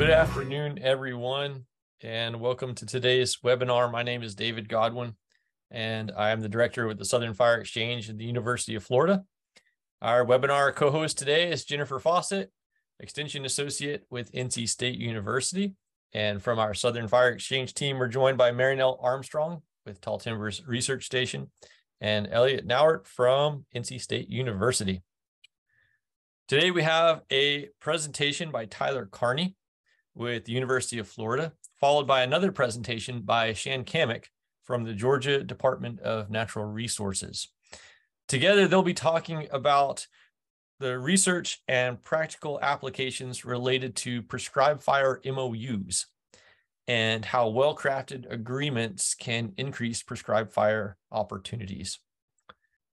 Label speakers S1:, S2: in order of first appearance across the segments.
S1: Good afternoon, everyone, and welcome to today's webinar. My name is David Godwin, and I am the director with the Southern Fire Exchange at the University of Florida. Our webinar co-host today is Jennifer Fawcett, Extension Associate with NC State University. And from our Southern Fire Exchange team, we're joined by Marinelle Armstrong with Tall Timbers Research Station and Elliot Nauert from NC State University. Today we have a presentation by Tyler Carney with the University of Florida, followed by another presentation by Shan Cammack from the Georgia Department of Natural Resources. Together, they'll be talking about the research and practical applications related to prescribed fire MOUs and how well-crafted agreements can increase prescribed fire opportunities.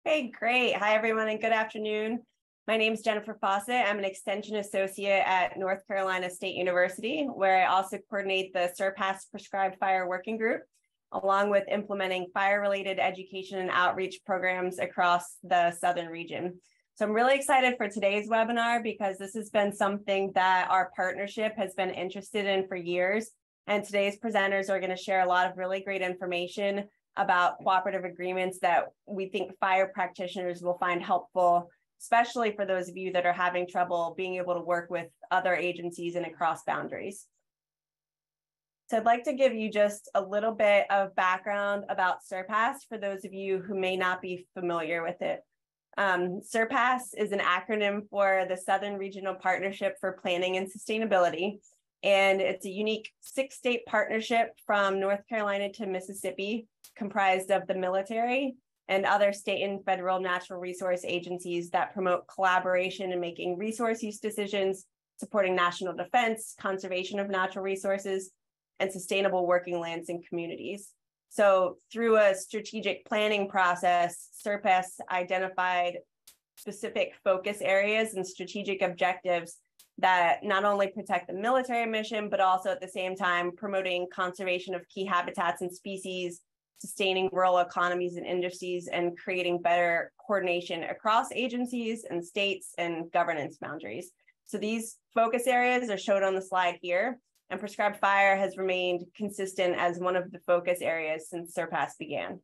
S2: Hey, great. Hi, everyone, and good afternoon. My name is Jennifer Fawcett. I'm an Extension Associate at North Carolina State University, where I also coordinate the SERPPAS Prescribed Fire Working Group, along with implementing fire-related education and outreach programs across the Southern region. So I'm really excited for today's webinar because this has been something that our partnership has been interested in for years. And today's presenters are going to share a lot of really great information about cooperative agreements that we think fire practitioners will find helpful, especially for those of you that are having trouble being able to work with other agencies and across boundaries. So I'd like to give you just a little bit of background about SERPPAS for those of you who may not be familiar with it. SERPPAS is an acronym for the Southern Regional Partnership for Planning and Sustainability, and it's a unique 6-state partnership from North Carolina to Mississippi, comprised of the military and other state and federal natural resource agencies that promote collaboration in making resource use decisions, supporting national defense, conservation of natural resources, and sustainable working lands and communities. So through a strategic planning process, SERPPAS identified specific focus areas and strategic objectives that not only protect the military mission, but also at the same time promoting conservation of key habitats and species, sustaining rural economies and industries, and creating better coordination across agencies and states and governance boundaries. So these focus areas are shown on the slide here, and prescribed fire has remained consistent as one of the focus areas since SERPPAS began.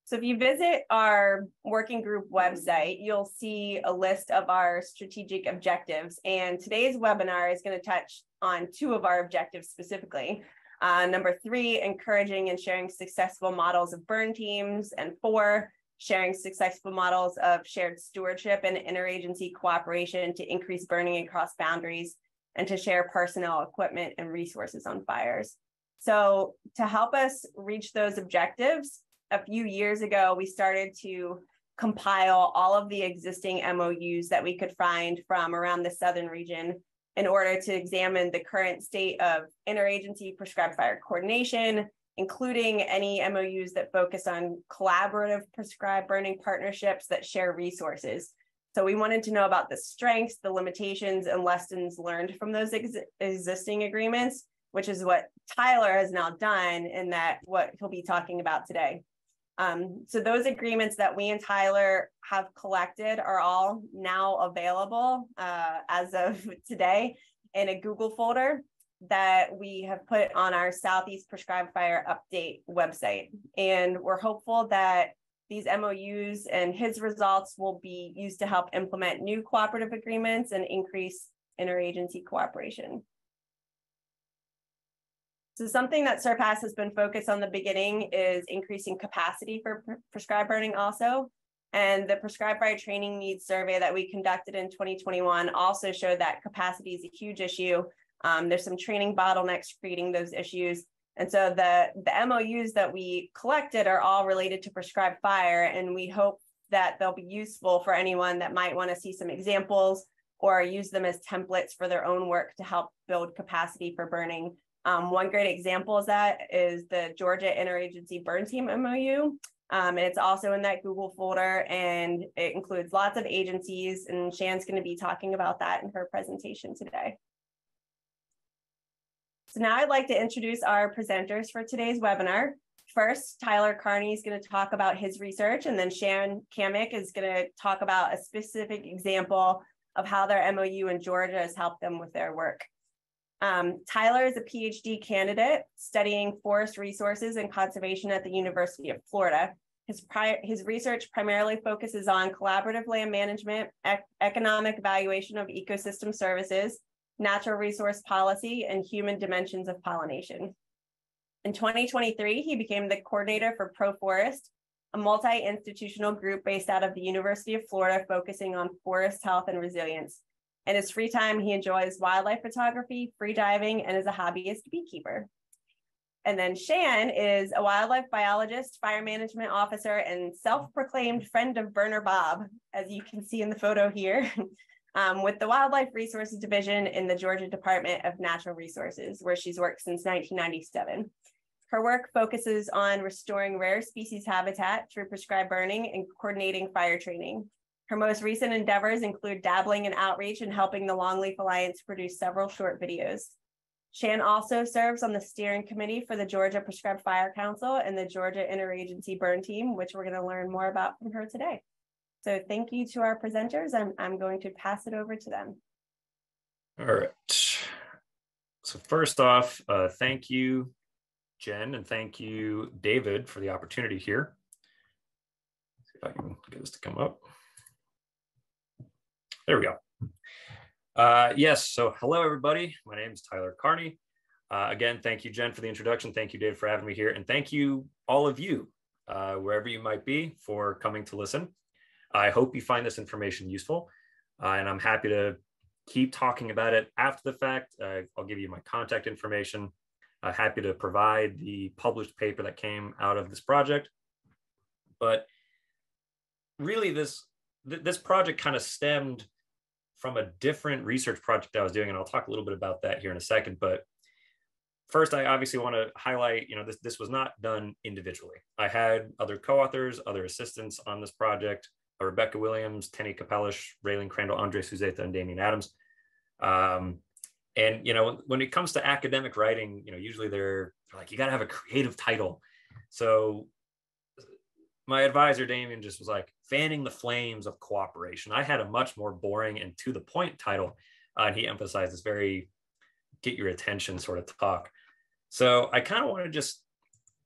S2: So if you visit our working group website, you'll see a list of our strategic objectives. And today's webinar is going to touch on 2 of our objectives specifically. Number 3, encouraging and sharing successful models of burn teams. And 4, sharing successful models of shared stewardship and interagency cooperation to increase burning across boundaries and to share personnel, equipment, and resources on fires. So to help us reach those objectives, a few years ago, we started to compile all of the existing MOUs that we could find from around the Southern region in order to examine the current state of interagency prescribed fire coordination, including any MOUs that focus on collaborative prescribed burning partnerships that share resources. So we wanted to know about the strengths, the limitations, and lessons learned from those existing agreements, which is what Tyler has now done, and that what he'll be talking about today. So those agreements that we and Tyler have collected are all now available as of today in a Google folder that we have put on our Southeast Prescribed Fire Update website. And we're hopeful that these MOUs and his results will be used to help implement new cooperative agreements and increase interagency cooperation. So something that SERPPAS has been focused on the beginning is increasing capacity for prescribed burning also. And the prescribed fire training needs survey that we conducted in 2021 also showed that capacity is a huge issue. There's some training bottlenecks creating those issues. And so the MOUs that we collected are all related to prescribed fire, and we hope that they'll be useful for anyone that might want to see some examples or use them as templates for their own work to help build capacity for burning. One great example of that is the Georgia Interagency Burn Team MOU. And it's also in that Google folder, and it includes lots of agencies, and Shan's going to be talking about that in her presentation today. So now I'd like to introduce our presenters for today's webinar. First, Tyler Carney is going to talk about his research, and then Shan Cammack is going to talk about a specific example of how their MOU in Georgia has helped them with their work. Tyler is a PhD candidate studying forest resources and conservation at the University of Florida. His research primarily focuses on collaborative land management, economic evaluation of ecosystem services, natural resource policy, and human dimensions of pollination. In 2023, he became the coordinator for ProForest, a multi-institutional group based out of the University of Florida focusing on forest health and resilience. In his free time, he enjoys wildlife photography, free diving, and is a hobbyist beekeeper. And then Shan is a wildlife biologist, fire management officer, and self-proclaimed friend of Burner Bob, as you can see in the photo here, with the Wildlife Resources Division in the Georgia Department of Natural Resources, where she's worked since 1997. Her work focuses on restoring rare species habitat through prescribed burning and coordinating fire training. Her most recent endeavors include dabbling in outreach and helping the Longleaf Alliance produce several short videos. Shan also serves on the steering committee for the Georgia Prescribed Fire Council and the Georgia Interagency Burn Team, which we're going to learn more about from her today. So thank you to our presenters, and I'm going to pass it over to them.
S3: All right. So first off, thank you, Jen, and thank you, David, for the opportunity here. Let's see if I can get this to come up. There we go. Yes, so hello, everybody. My name is Tyler Carney. Again, thank you, Jen, for the introduction. Thank you, Dave, for having me here. And thank you, all of you, wherever you might be, for coming to listen. I hope you find this information useful, and I'm happy to keep talking about it after the fact. I'll give you my contact information. Happy to provide the published paper that came out of this project. But really, this project kind of stemmed from a different research project I was doing, and I'll talk a little bit about that here in a second. But first, I obviously want to highlight, this was not done individually. I had other co-authors, other assistants on this project, Rebecca Williams, Tenny Capellish, Raylene Crandall, Andre Suzeta, and Damian Adams. And, when it comes to academic writing, usually they're like, you got to have a creative title. So my advisor, Damian, just was like, fanning the flames of cooperation. I had a much more boring and to the point title. And he emphasized this very get your attention sort of talk. So I kind of want to just,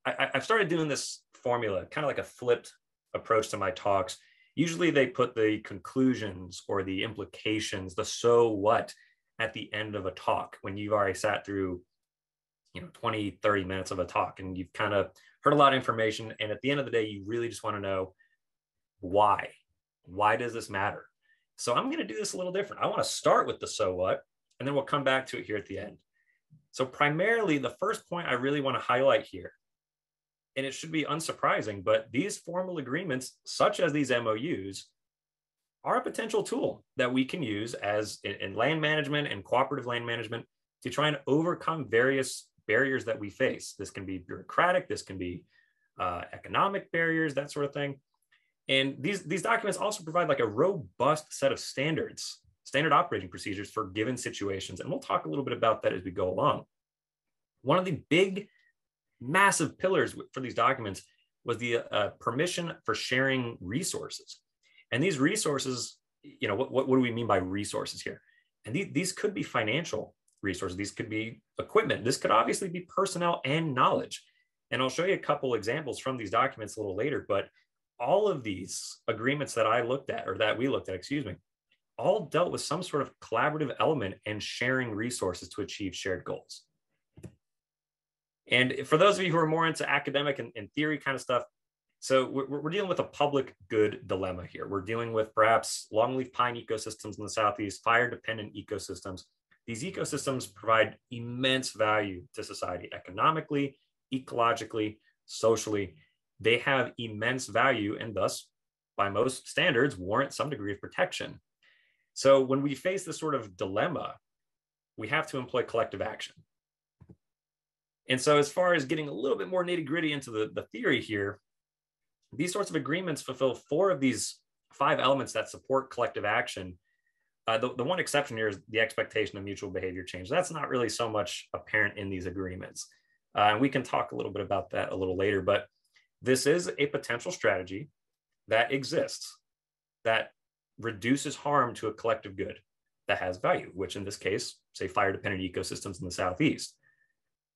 S3: I've started doing this formula, kind of like a flipped approach to my talks. Usually they put the conclusions or the implications, the so what, at the end of a talk when you've already sat through 20, 30 minutes of a talk and you've kind of heard a lot of information. And at the end of the day, you really just want to know why. Why does this matter? So I'm going to do this a little different. I want to start with the so what, and then we'll come back to it here at the end. So primarily, the first point I really want to highlight here, and it should be unsurprising, but these formal agreements, such as these MOUs, are a potential tool that we can use as in land management and cooperative land management to try and overcome various barriers that we face. This can be bureaucratic, this can be economic barriers, that sort of thing. And these documents also provide like a robust set of standard operating procedures for given situations. And we'll talk a little bit about that as we go along. One of the big, massive pillars for these documents was the permission for sharing resources. And these resources, what do we mean by resources here? And these could be financial resources. These could be equipment. This could obviously be personnel and knowledge. And I'll show you a couple examples from these documents a little later, but all of these agreements that I looked at, or that we looked at, all dealt with some sort of collaborative element and sharing resources to achieve shared goals. And for those of you who are more into academic and theory kind of stuff, so we're dealing with a public good dilemma here. We're dealing with perhaps longleaf pine ecosystems in the Southeast, fire-dependent ecosystems. These ecosystems provide immense value to society economically, ecologically, socially. They have immense value and thus, by most standards, warrant some degree of protection. So when we face this sort of dilemma, we have to employ collective action. And so as far as getting a little bit more nitty-gritty into the theory here, these sorts of agreements fulfill 4 of these 5 elements that support collective action. The one exception here is the expectation of mutual behavior change. That's not really so much apparent in these agreements. And we can talk a little bit about that a little later, but this is a potential strategy that exists that reduces harm to a collective good that has value, which in this case, say fire-dependent ecosystems in the Southeast.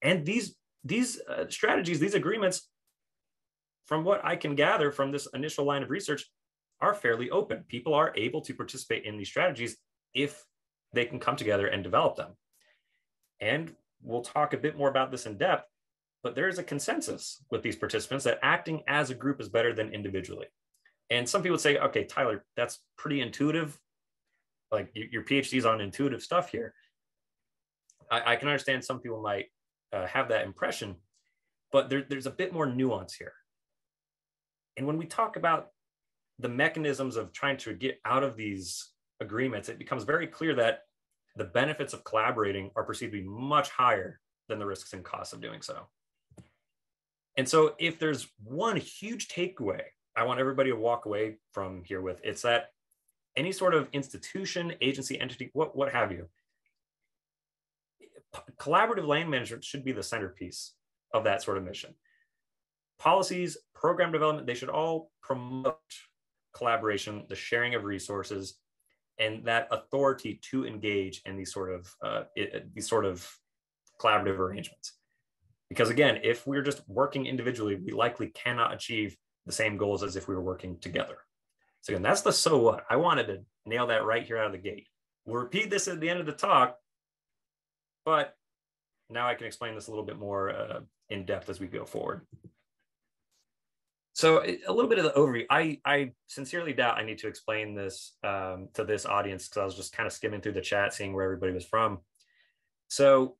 S3: And these strategies, these agreements, from what I can gather from this initial line of research, are fairly open. People are able to participate in these strategies if they can come together and develop them. And we'll talk a bit more about this in depth, but there is a consensus with these participants that acting as a group is better than individually. And some people say, okay, Tyler, that's pretty intuitive. Like your PhD's on intuitive stuff here. I can understand some people might have that impression, but there's a bit more nuance here. And when we talk about the mechanisms of trying to get out of these agreements, it becomes very clear that the benefits of collaborating are perceived to be much higher than the risks and costs of doing so. And so if there's one huge takeaway I want everybody to walk away from here with, it's that any sort of institution, agency, entity, what have you, collaborative land management should be the centerpiece of that sort of mission. Policies, program development, they should all promote collaboration, the sharing of resources, and that authority to engage in these sort of collaborative arrangements. Because again, if we're just working individually, we likely cannot achieve the same goals as if we were working together. So again, that's the so what. I wanted to nail that right here out of the gate. We'll repeat this at the end of the talk, but now I can explain this a little bit more in depth as we go forward. So a little bit of the overview. I sincerely doubt I need to explain this to this audience because I was just kind of skimming through the chat, seeing where everybody was from. So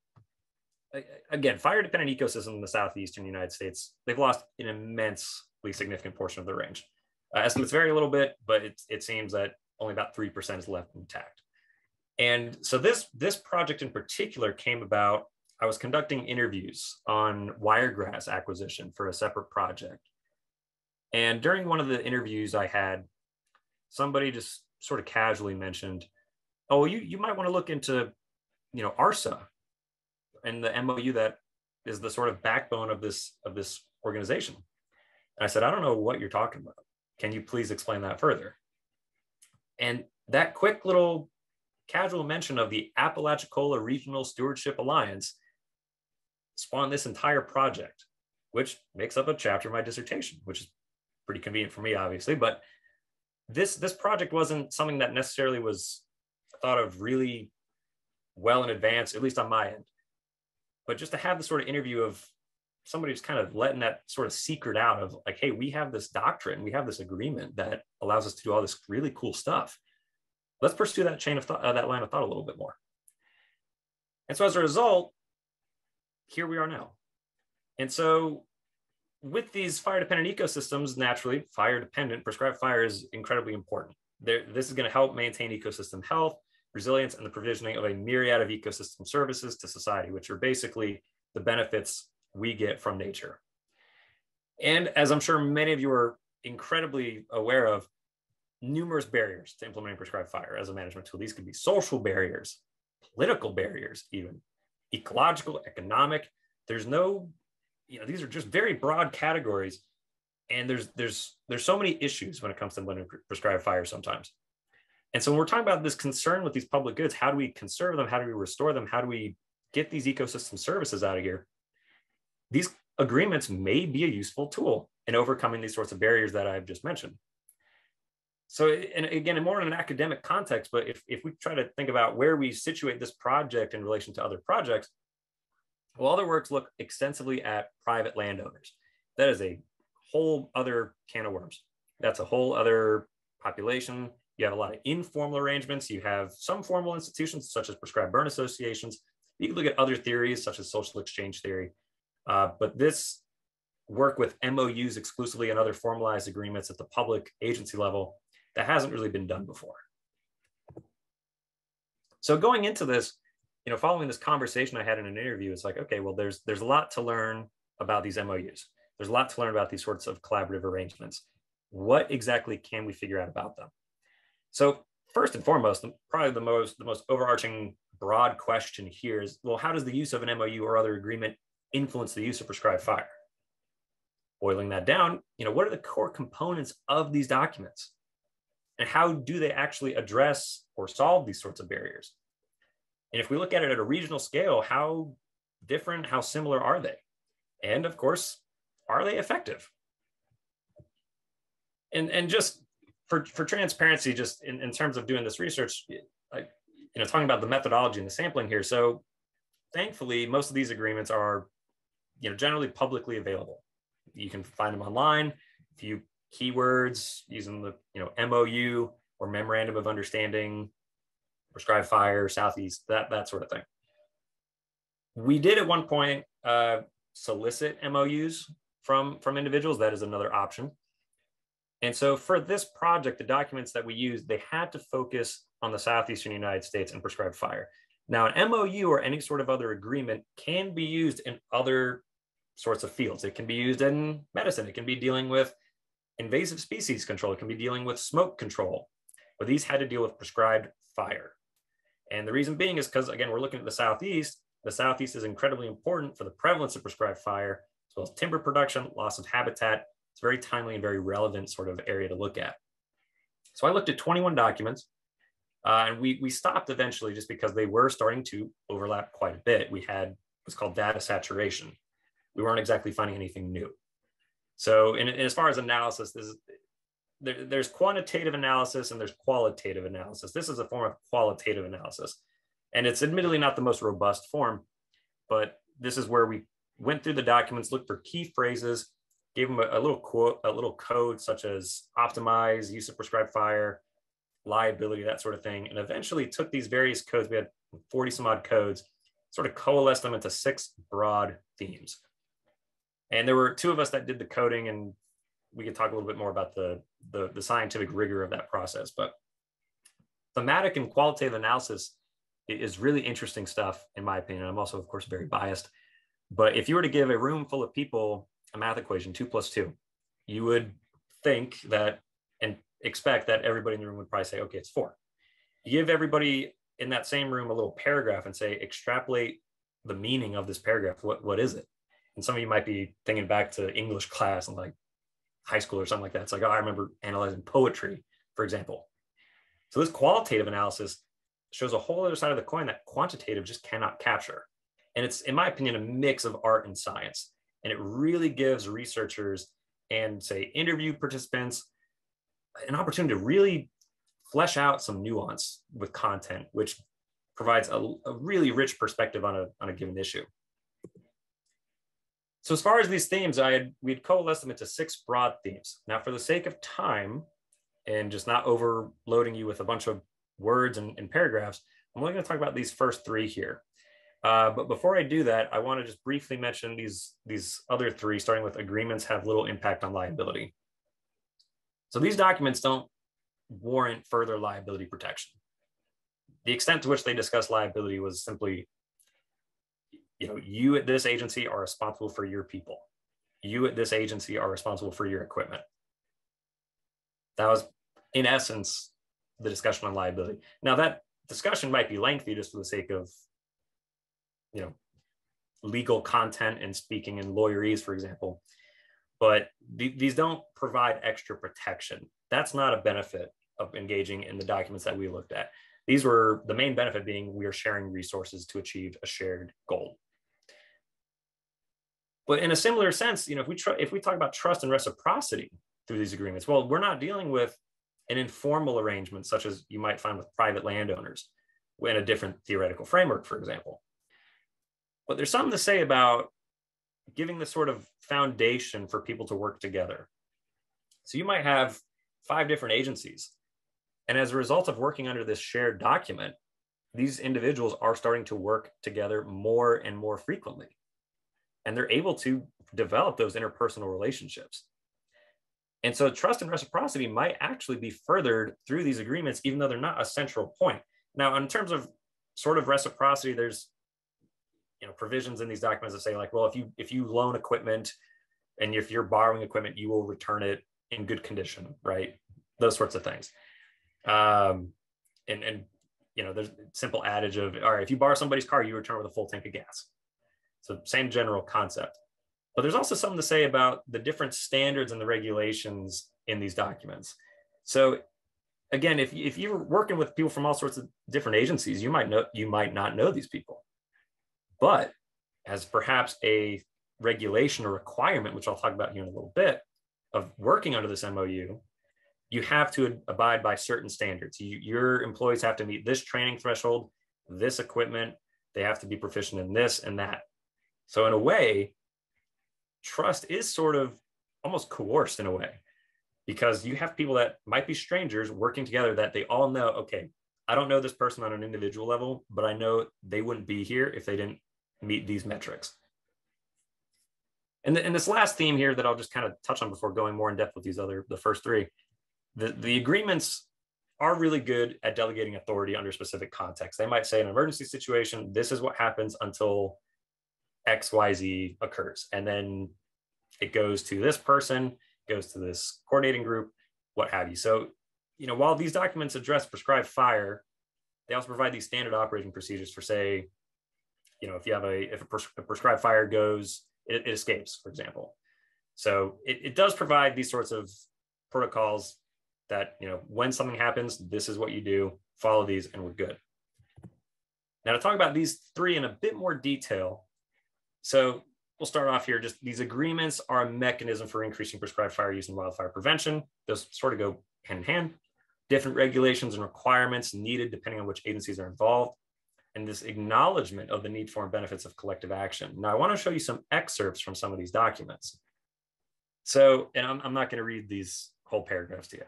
S3: again, fire-dependent ecosystems in the southeastern United States, they've lost an immensely significant portion of their range. Estimates vary a little bit, but it seems that only about 3% is left intact. And so this project in particular came about. I was conducting interviews on wiregrass acquisition for a separate project. And during one of the interviews I had, somebody just sort of casually mentioned, oh, you might want to look into, ARSA and the MOU that is the sort of backbone of this organization. And I said, I don't know what you're talking about. Can you please explain that further? And that quick little casual mention of the Apalachicola Regional Stewardship Alliance spawned this entire project, which makes up a chapter of my dissertation, which is pretty convenient for me, obviously. But this project wasn't something that necessarily was thought of really well in advance, at least on my end. But just to have the sort of interview of somebody who's kind of letting that sort of secret out of like, hey, we have this doctrine, we have this agreement that allows us to do all this really cool stuff. Let's pursue that chain of thought, that line of thought a little bit more. And so as a result, here we are now. And so with these fire-dependent ecosystems, naturally, fire-dependent, prescribed fire is incredibly important. This is going to help maintain ecosystem health, resilience, and the provisioning of a myriad of ecosystem services to society, which are basically the benefits we get from nature. And as I'm sure many of you are incredibly aware of, numerous barriers to implementing prescribed fire as a management tool. These could be social barriers, political barriers, even ecological, economic. There's no, these are just very broad categories. And there's so many issues when it comes to implementing prescribed fire sometimes. And so when we're talking about this concern with these public goods, how do we conserve them? How do we restore them? How do we get these ecosystem services out of here? These agreements may be a useful tool in overcoming these sorts of barriers that I've just mentioned. So, and again, more in an academic context, but if we try to think about where we situate this project in relation to other projects, well, other works look extensively at private landowners. That is a whole other can of worms. That's a whole other population. You have a lot of informal arrangements. You have some formal institutions, such as prescribed burn associations. You can look at other theories, such as social exchange theory. But this work with MOUs exclusively and other formalized agreements at the public agency level, that hasn't really been done before. So going into this, following this conversation I had in an interview, it's like, okay, well, there's a lot to learn about these MOUs. There's a lot to learn about these sorts of collaborative arrangements. What exactly can we figure out about them? So first and foremost, probably the most overarching broad question here is, well, how does the use of an MOU or other agreement influence the use of prescribed fire? Boiling that down, what are the core components of these documents? And how do they actually address or solve these sorts of barriers? And if we look at it at a regional scale, how different, how similar are they? And of course, are they effective? And just for transparency, just in terms of doing this research, like, talking about the methodology and the sampling here. So thankfully, most of these agreements are, generally publicly available. You can find them online. A few keywords using the, MOU or Memorandum of Understanding, Prescribed Fire, Southeast, that sort of thing. We did at one point solicit MOUs from individuals. That is another option. And so for this project, the documents that we used, they had to focus on the Southeastern United States and prescribed fire. Now, an MOU or any sort of other agreement can be used in other sorts of fields. It can be used in medicine. It can be dealing with invasive species control. It can be dealing with smoke control. But these had to deal with prescribed fire. And the reason being is because, again, we're looking at the Southeast. The Southeast is incredibly important for the prevalence of prescribed fire, as well as timber production, loss of habitat. It's a very timely and very relevant sort of area to look at. So I looked at 21 documents, and we stopped eventually just because they were starting to overlap quite a bit. We had what's called data saturation. We weren't exactly finding anything new. So as far as analysis, there's quantitative analysis and there's qualitative analysis. This is a form of qualitative analysis. And it's admittedly not the most robust form, but this is where we went through the documents, looked for key phrases, gave them a little quote, a little code such as optimize, use of prescribed fire, liability, that sort of thing. And eventually took these various codes, we had 40 some odd codes, sort of coalesced them into 6 broad themes. And there were 2 of us that did the coding, and we could talk a little bit more about the scientific rigor of that process. But thematic and qualitative analysis is really interesting stuff, in my opinion. I'm also, of course, very biased. But if you were to give a room full of people a math equation, 2 + 2, you would think that and expect that everybody in the room would probably say, okay, it's 4. You give everybody in that same room a little paragraph and say, extrapolate the meaning of this paragraph. What is it? And some of you might be thinking back to English class and like high school or something like that. It's like, oh, I remember analyzing poetry, for example. So this qualitative analysis shows a whole other side of the coin that quantitative just cannot capture. And it's, in my opinion, a mix of art and science. And it really gives researchers and, say, interview participants an opportunity to really flesh out some nuance with content, which provides a really rich perspective on a given issue. So as far as these themes, we'd coalesce them into 6 broad themes. Now, for the sake of time and just not overloading you with a bunch of words and paragraphs, I'm only going to talk about these first 3 here. But before I do that, I want to just briefly mention these other 3, starting with agreements have little impact on liability. So these documents don't warrant further liability protection. The extent to which they discuss liability was simply, you at this agency are responsible for your people. You at this agency are responsible for your equipment. That was, in essence, the discussion on liability. Now, that discussion might be lengthy just for the sake of, legal content and speaking in lawyerese, for example. But these don't provide extra protection. That's not a benefit of engaging in the documents that we looked at. These were the main benefit being we are sharing resources to achieve a shared goal. But in a similar sense, if we talk about trust and reciprocity through these agreements, well, we're not dealing with an informal arrangement such as you might find with private landowners in a different theoretical framework, for example. But there's something to say about giving the sort of foundation for people to work together. So you might have 5 different agencies. And as a result of working under this shared document, these individuals are starting to work together more and more frequently. And they're able to develop those interpersonal relationships. And so trust and reciprocity might actually be furthered through these agreements, even though they're not a central point. Now, in terms of sort of reciprocity, there's provisions in these documents that say, like, well, if you loan equipment and if you're borrowing equipment, you will return it in good condition, right? Those sorts of things. And there's a simple adage of, all right, if you borrow somebody's car, you return with a full tank of gas. So same general concept. But there's also something to say about the different standards and the regulations in these documents. So again, if you're working with people from all sorts of different agencies, you might not know these people. But as perhaps a regulation or requirement, which I'll talk about here in a little bit, of working under this MOU, you have to abide by certain standards. Your employees have to meet this training threshold, this equipment, they have to be proficient in this and that. So in a way, trust is sort of almost coerced in a way, because you have people that might be strangers working together that they all know, okay, I don't know this person on an individual level, but I know they wouldn't be here if they didn't meet these metrics. And this last theme here that I'll just kind of touch on before going more in depth with the first three, the agreements are really good at delegating authority under specific context. They might say in an emergency situation, this is what happens until XYZ occurs. And then it goes to this person, goes to this coordinating group, what have you. So, while these documents address prescribed fire, they also provide these standard operating procedures for, say, if a prescribed fire goes, it escapes, for example. So it does provide these sorts of protocols that, when something happens, this is what you do, follow these, and we're good. Now to talk about these three in a bit more detail. So we'll start off here. Just these agreements are a mechanism for increasing prescribed fire use and wildfire prevention. Those sort of go hand in hand. Different regulations and requirements needed depending on which agencies are involved, and this acknowledgement of the need for and benefits of collective action. Now, I want to show you some excerpts from some of these documents. So, and I'm not going to read these whole paragraphs to you.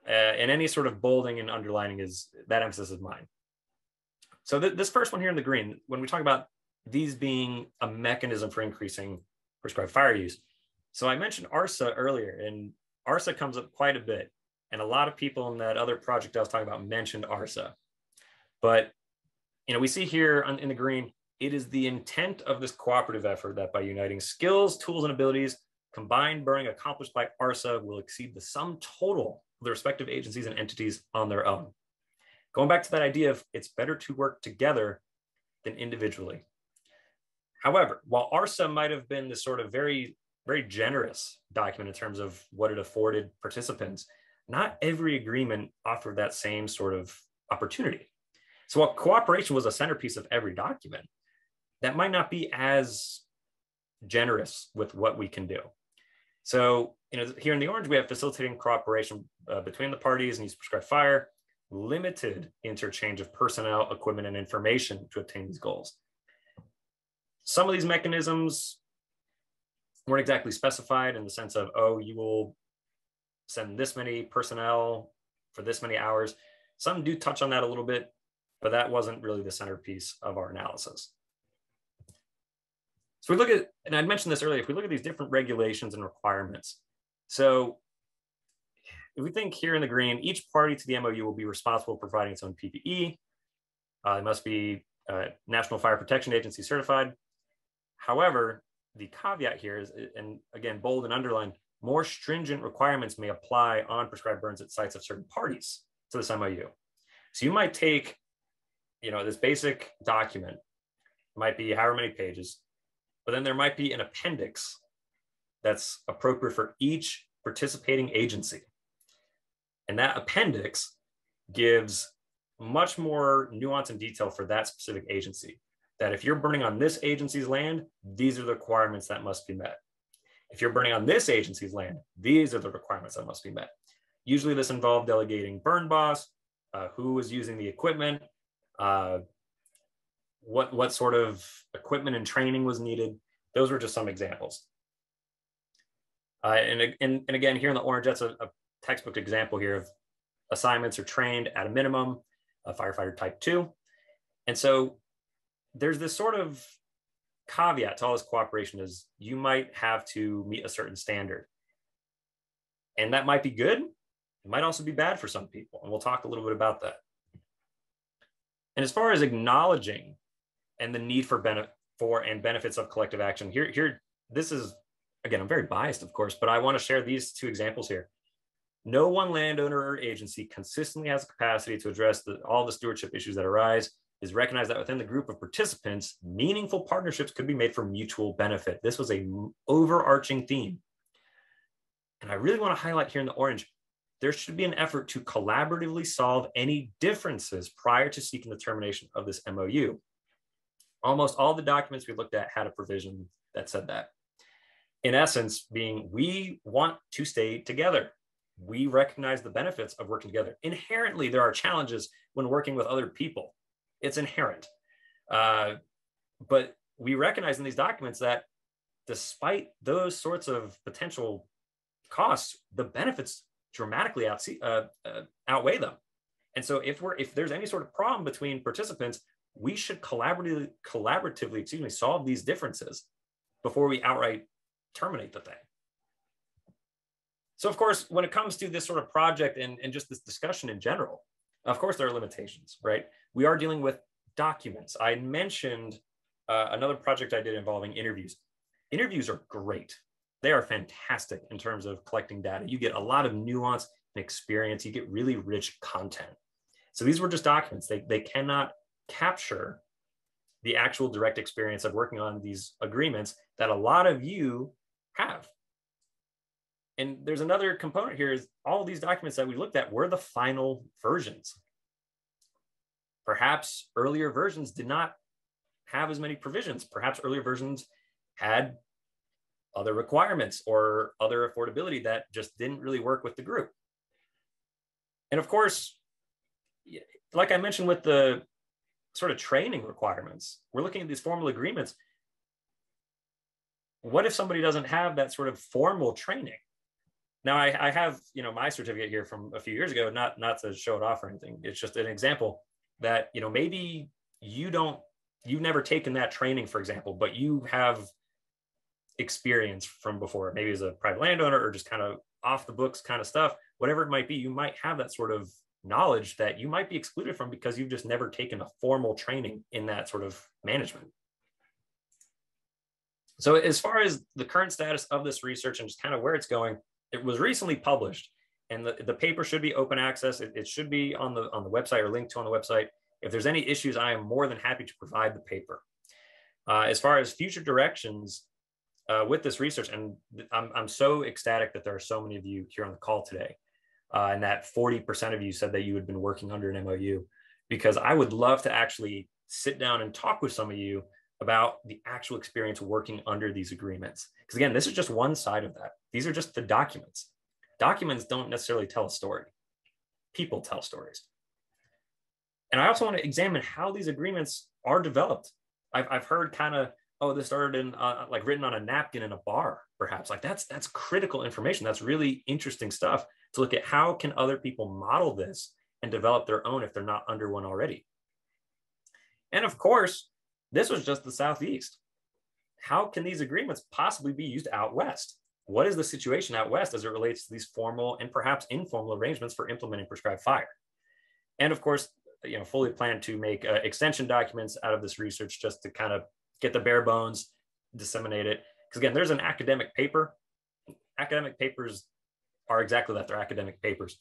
S3: And any sort of bolding and underlining that emphasis is mine. So this first one here in the green, when we talk about these being a mechanism for increasing prescribed fire use. So I mentioned ARSA earlier, and ARSA comes up quite a bit. And a lot of people in that other project I was talking about mentioned ARSA. But we see here in the green, it is the intent of this cooperative effort that by uniting skills, tools, and abilities, combined burning accomplished by ARSA will exceed the sum total of the respective agencies and entities on their own. Going back to that idea of it's better to work together than individually. However, while ARSA might have been this sort of very, very generous document in terms of what it afforded participants, not every agreement offered that same sort of opportunity. So while cooperation was a centerpiece of every document, that might not be as generous with what we can do. So, here in the orange, we have facilitating cooperation between the parties and use prescribed fire, limited interchange of personnel, equipment, and information to obtain these goals. Some of these mechanisms weren't exactly specified in the sense of, oh, you will send this many personnel for this many hours. Some do touch on that a little bit, but that wasn't really the centerpiece of our analysis. So we look at, and I mentioned this earlier, if we look at these different regulations and requirements. So if we think here in the green, each party to the MOU will be responsible for providing its own PPE. It must be National Fire Protection Agency certified. However, the caveat here is, and again, bold and underlined, more stringent requirements may apply on prescribed burns at sites of certain parties to this MOU. So you might take, this basic document, might be however many pages, but then there might be an appendix that's appropriate for each participating agency. And that appendix gives much more nuance and detail for that specific agency. That if you're burning on this agency's land, these are the requirements that must be met. If you're burning on this agency's land, these are the requirements that must be met. Usually this involved delegating burn boss, who was using the equipment, what sort of equipment and training was needed. Those were just some examples. And again, here in the orange, that's a textbook example here of assignments are trained at a minimum, a firefighter type 2. And so there's this sort of caveat to all this cooperation is you might have to meet a certain standard. And that might be good. It might also be bad for some people. And we'll talk a little bit about that. And as far as acknowledging and the need for benefits of collective action, here, this is, again, I'm very biased, of course, but I want to share these two examples here. No one landowner or agency consistently has the capacity to address all the stewardship issues that arise. It is recognized that within the group of participants, meaningful partnerships could be made for mutual benefit. This was an overarching theme. And I really want to highlight here in the orange, there should be an effort to collaboratively solve any differences prior to seeking the termination of this MOU. Almost all the documents we looked at had a provision that said that. In essence, being we want to stay together. We recognize the benefits of working together. Inherently, there are challenges when working with other people. It's inherent. But we recognize in these documents that despite those sorts of potential costs, the benefits dramatically outweigh them. And so if there's any sort of problem between participants, we should collaboratively solve these differences before we outright terminate the thing. So of course, when it comes to this sort of project and just this discussion in general, of course, there are limitations, right? We are dealing with documents. I mentioned another project I did involving interviews. Interviews are great. They are fantastic in terms of collecting data. You get a lot of nuance and experience. You get really rich content. So these were just documents. They cannot capture the actual direct experience of working on these agreements that a lot of you have. And there's another component here is all of these documents that we looked at were the final versions. Perhaps earlier versions did not have as many provisions. Perhaps earlier versions had other requirements or other affordability that just didn't really work with the group. And of course, like I mentioned with the sort of training requirements, we're looking at these formal agreements. What if somebody doesn't have that sort of formal training? Now I have, my certificate here from a few years ago, not to show it off or anything. It's just an example that, maybe you've never taken that training, for example, but you have experience from before, maybe as a private landowner or just kind of off the books kind of stuff, whatever it might be, you might have that sort of knowledge that you might be excluded from because you've just never taken a formal training in that sort of management. So as far as the current status of this research and just kind of where it's going, it was recently published and the paper should be open access. It should be on the website or linked to on the website. If there's any issues, I am more than happy to provide the paper. As far as future directions with this research, and I'm so ecstatic that there are so many of you here on the call today, and that 40% of you said that you had been working under an MOU, because I would love to actually sit down and talk with some of you about the actual experience working under these agreements. Because again, this is just one side of that. These are just the documents. Documents don't necessarily tell a story. People tell stories. And I also want to examine how these agreements are developed. I've heard kind of, oh, this started in like written on a napkin in a bar, perhaps. Like that's critical information. That's really interesting stuff to look at. How can other people model this and develop their own if they're not under one already? And of course, this was just the Southeast. How can these agreements possibly be used out West? What is the situation out West as it relates to these formal and perhaps informal arrangements for implementing prescribed fire? And of course, fully plan to make extension documents out of this research just to kind of get the bare bones, disseminate it. Because again, there's an academic paper. Academic papers are exactly that. They're academic papers.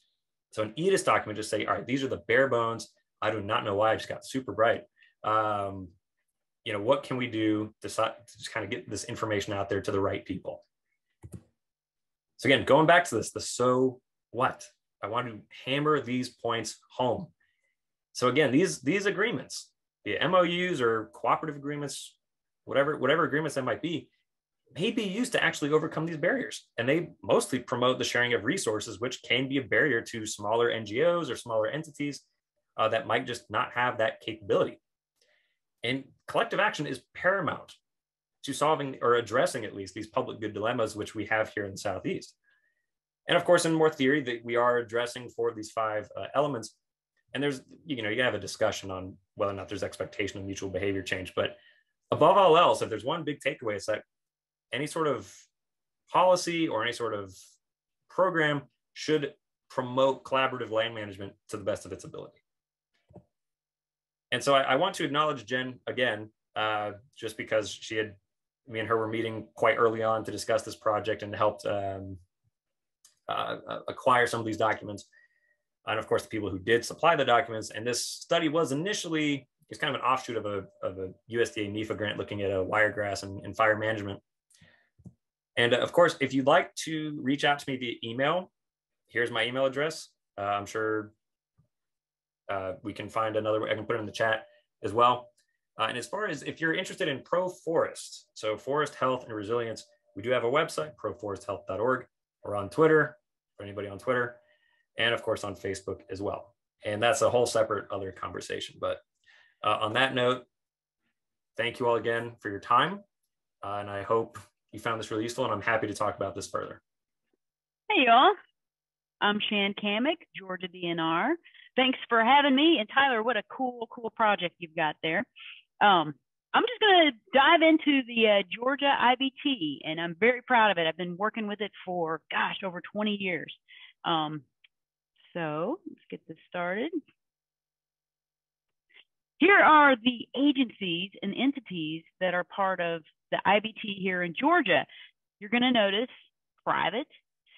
S3: So an EDIS document just say, all right, these are the bare bones. I do not know why I just got super bright. What can we do to just kind of get this information out there to the right people? So again, going back to this, the so what? I want to hammer these points home. So again, these agreements, the MOUs or cooperative agreements, whatever agreements that might be, may be used to actually overcome these barriers. And they mostly promote the sharing of resources, which can be a barrier to smaller NGOs or smaller entities that might just not have that capability. And collective action is paramount to solving or addressing at least these public good dilemmas, which we have here in the Southeast. And of course, in more theory that we are addressing for these 5 elements. And there's, you can have a discussion on whether or not there's expectation of mutual behavior change. But above all else, if there's one big takeaway, it's that any sort of policy or any sort of program should promote collaborative land management to the best of its ability. And so I want to acknowledge Jen again, just because me and her were meeting quite early on to discuss this project and helped acquire some of these documents. And of course, the people who did supply the documents. And this study was initially, it's kind of an offshoot of a USDA NEFA grant looking at wiregrass and fire management. And of course, if you'd like to reach out to me via email, here's my email address. I'm sure we can find another way. I can put it in the chat as well. And as far as if you're interested in pro-forest, so forest health and resilience, we do have a website, proforesthealth.org. We're on Twitter, for anybody on Twitter, and of course on Facebook as well. And that's a whole separate other conversation. But on that note, thank you all again for your time. And I hope you found this really useful, and I'm happy to talk about this further.
S4: Hey, y'all. I'm Shan Cammack, Georgia DNR. Thanks for having me. And Tyler, what a cool project you've got there. I'm just going to dive into the Georgia IBT, and I'm very proud of it. I've been working with it for, gosh, over 20 years. So let's get this started. Here are the agencies and entities that are part of the IBT here in Georgia. You're going to notice private,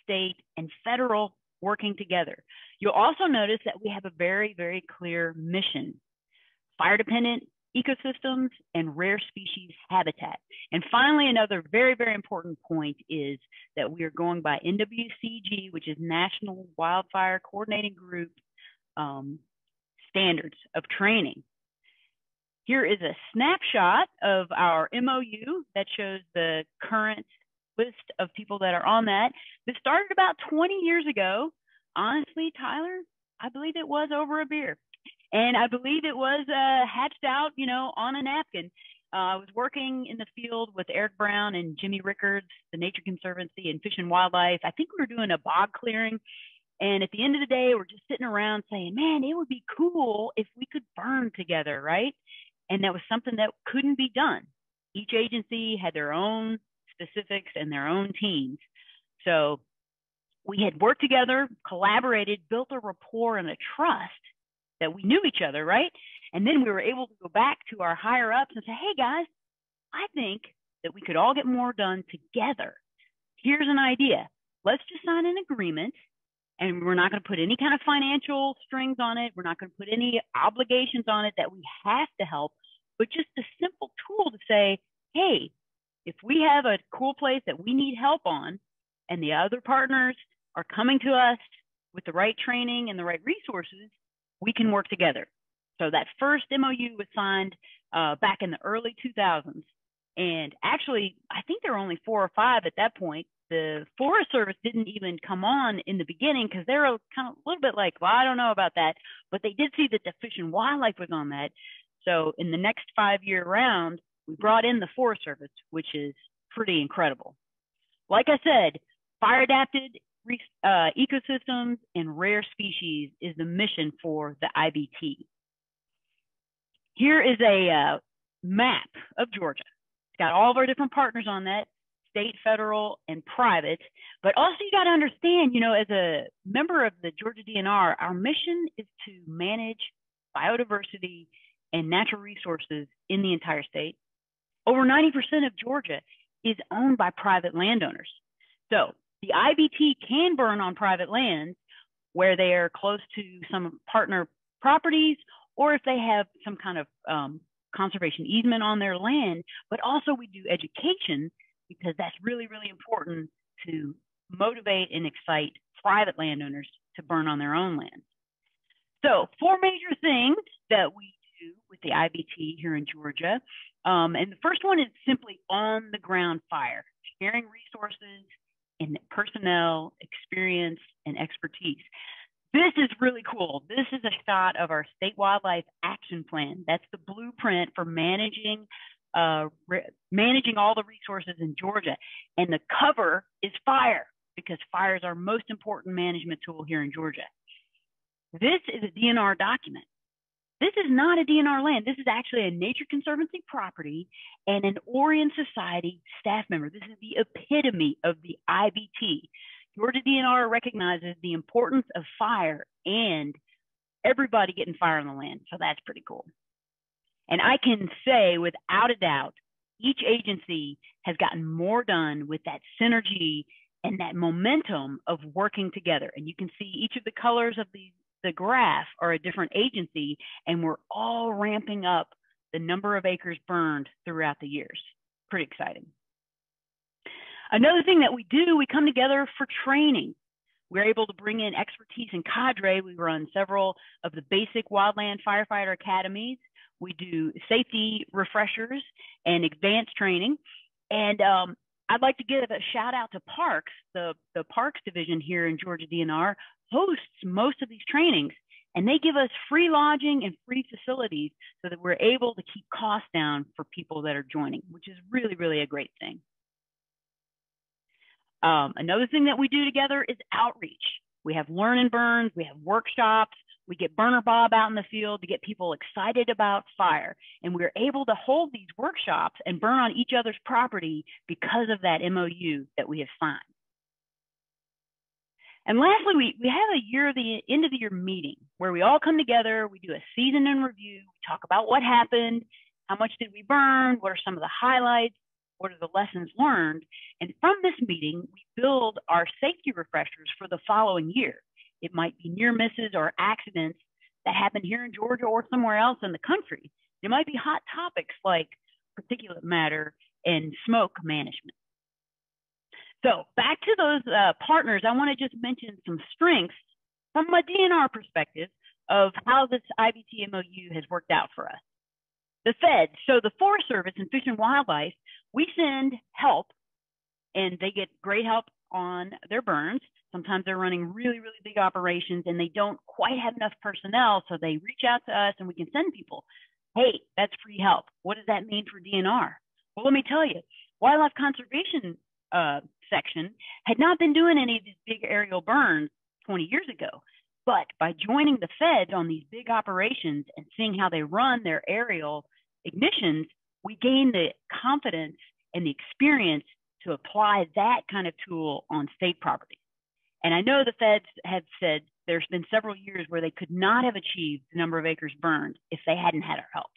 S4: state, and federal working together. You'll also notice that we have a very, very clear mission: fire-dependent ecosystems and rare species habitat. And finally, another very, very important point is that we are going by NWCG, which is National Wildfire Coordinating Group standards of training. Here is a snapshot of our MOU that shows the current list of people that are on that. This started about 20 years ago. Honestly, Tyler, I believe it was over a beer. And I believe it was hatched out, you know, on a napkin. I was working in the field with Eric Brown and Jimmy Rickards, the Nature Conservancy and Fish and Wildlife. I think we were doing a bog clearing. And at the end of the day, we're just sitting around saying, man, it would be cool if we could burn together, right? And that was something that couldn't be done. Each agency had their own specifics and their own teams. So we had worked together, collaborated, built a rapport and a trust that we knew each other, right? And then we were able to go back to our higher ups and say, hey guys, I think that we could all get more done together. Here's an idea. Let's just sign an agreement, and we're not going to put any kind of financial strings on it. We're not going to put any obligations on it that we have to help, but just a simple tool to say, hey, if we have a cool place that we need help on and the other partners are coming to us with the right training and the right resources, we can work together. So that first MOU was signed back in the early 2000s. And actually, I think there were only 4 or 5 at that point. The Forest Service didn't even come on in the beginning because they're kind of a little bit like, well, I don't know about that. But they did see that the Fish and Wildlife was on that. So in the next 5-year round, we brought in the Forest Service, which is pretty incredible. Like I said, fire-adapted ecosystems and rare species is the mission for the IBT. Here is a map of Georgia. It's got all of our different partners on that, state, federal, and private. But also you got to understand, you know, as a member of the Georgia DNR, our mission is to manage biodiversity and natural resources in the entire state. Over 90% of Georgia is owned by private landowners. So the IBT can burn on private lands where they are close to some partner properties, or if they have some kind of conservation easement on their land. But also we do education, because that's really, really important to motivate and excite private landowners to burn on their own land. So 4 major things that we do with the IBT here in Georgia. And the first one is simply on the ground fire, sharing resources and personnel, experience, and expertise. This is really cool. This is a shot of our State Wildlife Action Plan. That's the blueprint for managing all the resources in Georgia. And the cover is fire, because fire is our most important management tool here in Georgia. This is a DNR document. This is not a DNR land. This is actually a Nature Conservancy property and an Orion Society staff member. This is the epitome of the IBT. Georgia DNR recognizes the importance of fire and everybody getting fire on the land. So that's pretty cool. And I can say without a doubt, each agency has gotten more done with that synergy and that momentum of working together. And you can see each of the colors of the graph are a different agency, and we're all ramping up the number of acres burned throughout the years. Pretty exciting. Another thing that we do, we come together for training. We're able to bring in expertise in cadre. We run several of the basic wildland firefighter academies. We do safety refreshers and advanced training. And I'd like to give a shout out to Parks. The Parks division here in Georgia DNR hosts most of these trainings, and they give us free lodging and free facilities so that we're able to keep costs down for people that are joining, which is really, really a great thing. Another thing that we do together is outreach. We have learn and burns, we have workshops, we get Burner Bob out in the field to get people excited about fire. And we're able to hold these workshops and burn on each other's property because of that MOU that we have signed. And lastly, we have the end of the year meeting where we all come together, we do a season in review, we talk about what happened, how much did we burn, what are some of the highlights, what are the lessons learned? And from this meeting, we build our safety refreshers for the following year. It might be near misses or accidents that happen here in Georgia or somewhere else in the country. There might be hot topics like particulate matter and smoke management. So back to those partners, I want to just mention some strengths from a DNR perspective of how this IBT MOU has worked out for us. The feds, so the Forest Service and Fish and Wildlife, we send help and they get great help on their burns. Sometimes they're running really, really big operations and they don't quite have enough personnel. So they reach out to us and we can send people, hey, that's free help. What does that mean for DNR? Well, let me tell you, Wildlife Conservation section had not been doing any of these big aerial burns 20 years ago. But by joining the feds on these big operations and seeing how they run their aerial ignitions, we gain the confidence and the experience to apply that kind of tool on state property. And I know the feds have said there's been several years where they could not have achieved the number of acres burned if they hadn't had our help.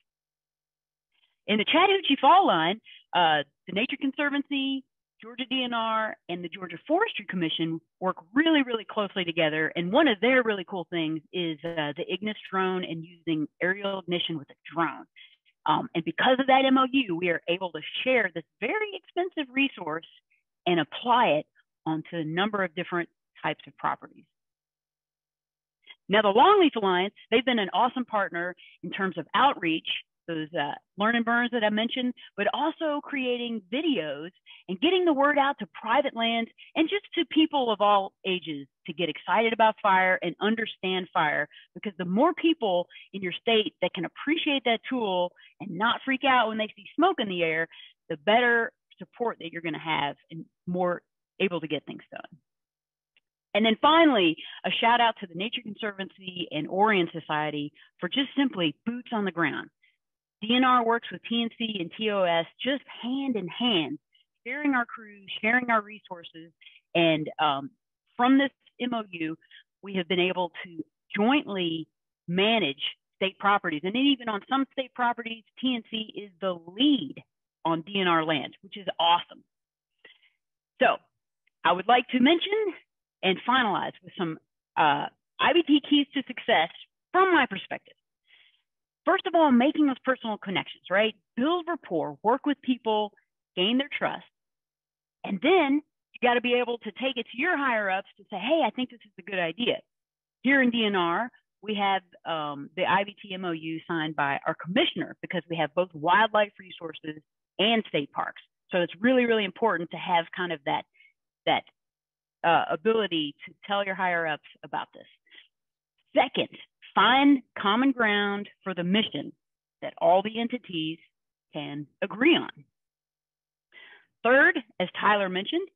S4: In the Chattahoochee Fall line, the Nature Conservancy, Georgia DNR, and the Georgia Forestry Commission work really, really closely together. And one of their really cool things is the Ignis drone and using aerial ignition with a drone. And because of that MOU, we are able to share this very expensive resource and apply it onto a number of different types of properties. Now, the Longleaf Alliance, they've been an awesome partner in terms of outreach, those learn and burns that I mentioned, but also creating videos and getting the word out to private lands and just to people of all ages to get excited about fire and understand fire, because the more people in your state that can appreciate that tool and not freak out when they see smoke in the air, the better support that you're going to have and more able to get things done. And then finally, a shout out to the Nature Conservancy and Orion Society for just simply boots on the ground. DNR works with TNC and TOS just hand in hand, sharing our crews, sharing our resources. And from this MOU, we have been able to jointly manage state properties. And even on some state properties, TNC is the lead on DNR lands, which is awesome. So I would like to mention and finalize with some IBT keys to success from my perspective. First of all, making those personal connections, right? Build rapport, work with people, gain their trust. And then you got to be able to take it to your higher ups to say, hey, I think this is a good idea. Here in DNR, we have the IBT MOU signed by our commissioner because we have both wildlife resources and state parks. So it's really, really important to have kind of that ability to tell your higher ups about this. Second, find common ground for the mission that all the entities can agree on. Third, as Tyler mentioned,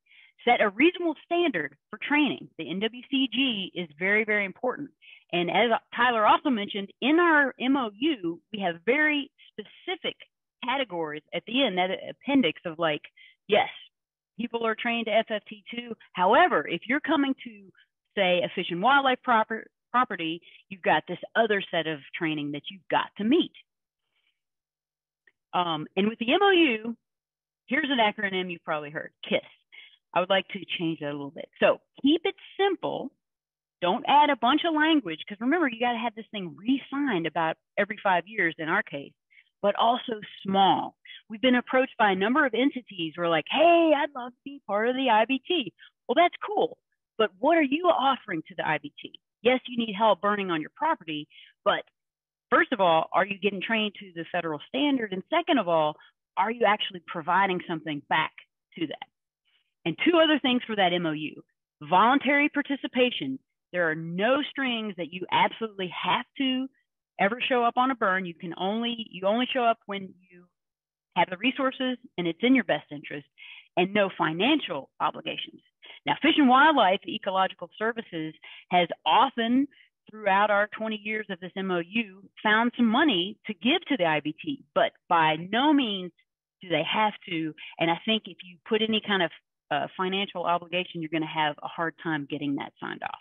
S4: set a reasonable standard for training. The NWCG is very, very important. And as Tyler also mentioned, in our MOU, we have very specific categories at the end, that appendix of like, yes, people are trained to FFT2. However, if you're coming to, say, a fish and wildlife property, you've got this other set of training that you've got to meet. And with the MOU, here's an acronym you've probably heard, KISS. I would like to change that a little bit. So keep it simple. Don't add a bunch of language, because remember, you got to have this thing re-signed about every 5 years in our case, but also small. We've been approached by a number of entities who are like, hey, I'd love to be part of the IBT. Well, that's cool. but what are you offering to the IBT? Yes, you need help burning on your property, but first of all, are you getting trained to the federal standard? And second of all, are you actually providing something back to that? And two other things for that MOU. Voluntary participation. There are no strings that you absolutely have to ever show up on a burn. You only show up when you have the resources and it's in your best interest, and no financial obligations. Now, Fish and Wildlife Ecological Services has often, throughout our 20 years of this MOU, found some money to give to the IBT, but by no means do they have to. And I think if you put any kind of financial obligation, you're going to have a hard time getting that signed off.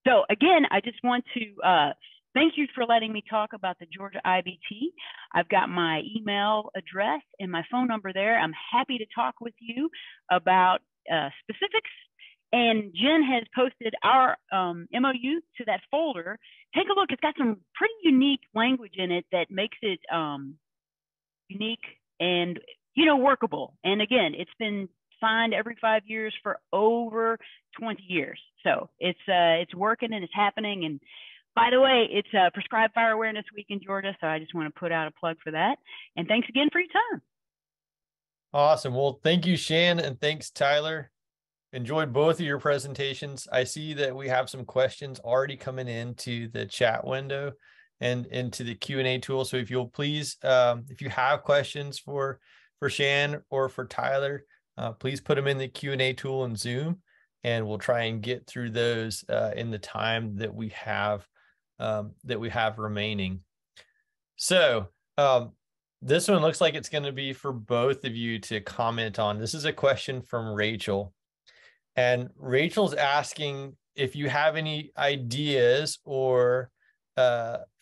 S4: So again, I just want to thank you for letting me talk about the Georgia IBT. I've got my email address and my phone number there. I'm happy to talk with you about specifics. And Jen has posted our MOU to that folder. Take a look. It's got some pretty unique language in it that makes it unique and, you know, workable. And again, it's been signed every 5 years for over 20 years. So it's working and it's happening. And by the way, it's Prescribed Fire Awareness Week in Georgia. So I just want to put out a plug for that. And thanks again for your time.
S1: Awesome. Well, thank you, Shan, and thanks, Tyler. Enjoyed both of your presentations. I see that we have some questions already coming into the chat window and into the Q&A tool. So if you'll please, if you have questions for Shan or for Tyler, please put them in the Q&A tool in Zoom, and we'll try and get through those in the time that we have remaining. So this one looks like it's going to be for both of you to comment on. This is a question from Rachel. And Rachel's asking if you have any ideas or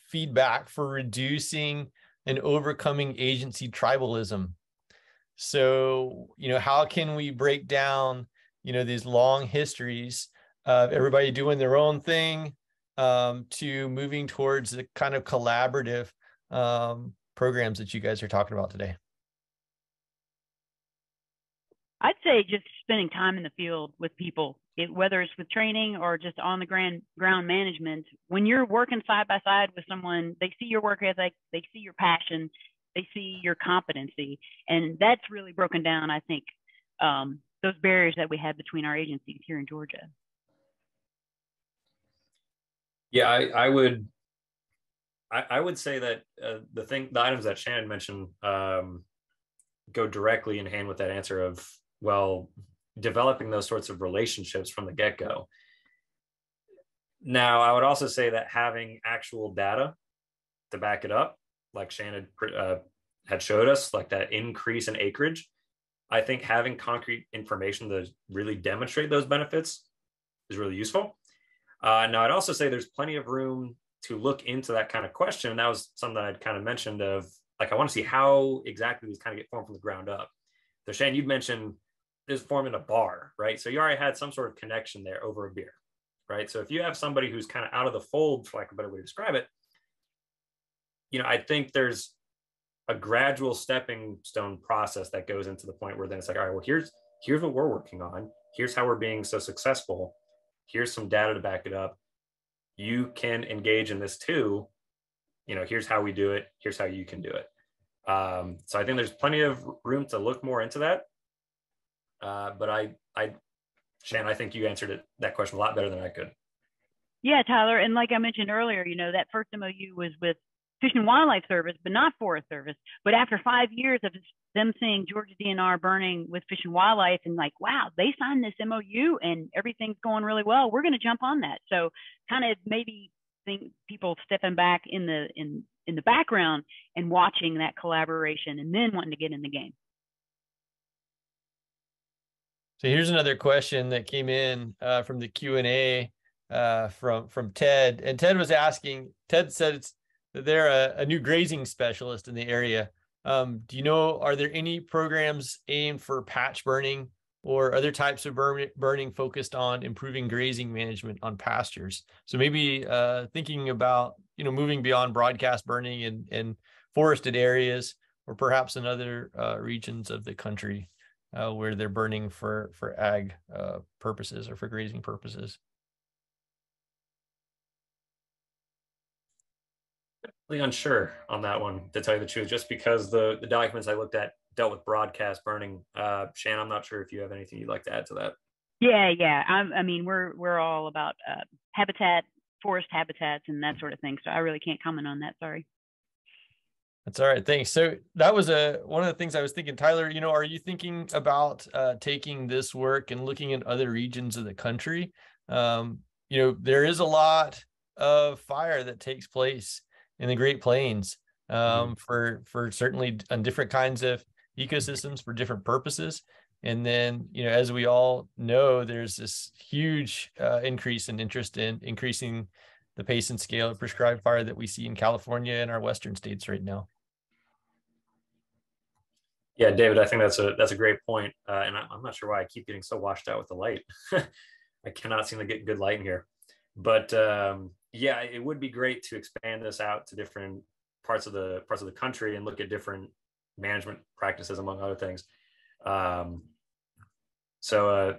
S1: feedback for reducing and overcoming agency tribalism. So, you know, how can we break down, you know, these long histories of everybody doing their own thing to moving towards the kind of collaborative programs that you guys are talking about today?
S4: I'd say just spending time in the field with people, whether it's with training or just on the ground management. When you're working side by side with someone, they see your work ethic, they see your passion, they see your competency. And that's really broken down, I think, those barriers that we have between our agencies here in Georgia.
S3: Yeah, I would say that the items that Shannon mentioned go directly in hand with that answer of, well, developing those sorts of relationships from the get-go. Now, I would also say that having actual data to back it up, like Shannon had showed us, like that increase in acreage, I think having concrete information to really demonstrate those benefits is really useful. Now, I'd also say there's plenty of room to look into that kind of question. And that was something that I'd kind of mentioned of, like, I want to see how exactly these kind of get formed from the ground up. So Shan, you'd mentioned this formed in a bar, right? So you already had some sort of connection there over a beer, right? So if you have somebody who's kind of out of the fold, for like a better way to describe it, you know, I think there's a gradual stepping stone process that goes into the point where then it's like, all right, well, here's what we're working on. Here's how we're being so successful. Here's some data to back it up. You can engage in this too. You know, here's how we do it. Here's how you can do it. So I think there's plenty of room to look more into that. But Shan, I think you answered that question a lot better than I could.
S4: Yeah, Tyler. And like I mentioned earlier, you know, that first MOU was with Fish and Wildlife Service, but not Forest Service. But after 5 years of them seeing Georgia DNR burning with Fish and Wildlife and like, wow, they signed this MOU and everything's going really well, we're going to jump on that. So kind of maybe think people stepping back in the background and watching that collaboration and then wanting to get in the game.
S1: So here's another question that came in from the Q&A from Ted. And Ted was asking, Ted said they're a new grazing specialist in the area. Do you know, are there any programs aimed for patch burning or other types of burning focused on improving grazing management on pastures? So maybe thinking about, you know, moving beyond broadcast burning in forested areas or perhaps in other regions of the country. where they're burning for ag purposes or for grazing purposes.
S3: Really unsure on that one, to tell you the truth, just because the documents I looked at dealt with broadcast burning. Shan, I'm not sure if you have anything you'd like to add to that.
S4: Yeah. I mean, we're all about habitat, forest habitats, and that sort of thing. So I really can't comment on that. Sorry.
S1: That's all right. Thanks. So that was one of the things I was thinking, Tyler, are you thinking about taking this work and looking at other regions of the country? There is a lot of fire that takes place in the Great Plains for certainly on different kinds of ecosystems for different purposes. And then, as we all know, there's this huge increase in interest in increasing the pace and scale of prescribed fire that we see in California and our Western states right now.
S3: Yeah, David, I think that's a great point. And I'm not sure why I keep getting so washed out with the light. I cannot seem to get good light in here. But yeah, it would be great to expand this out to different parts of the country and look at different management practices, among other things. So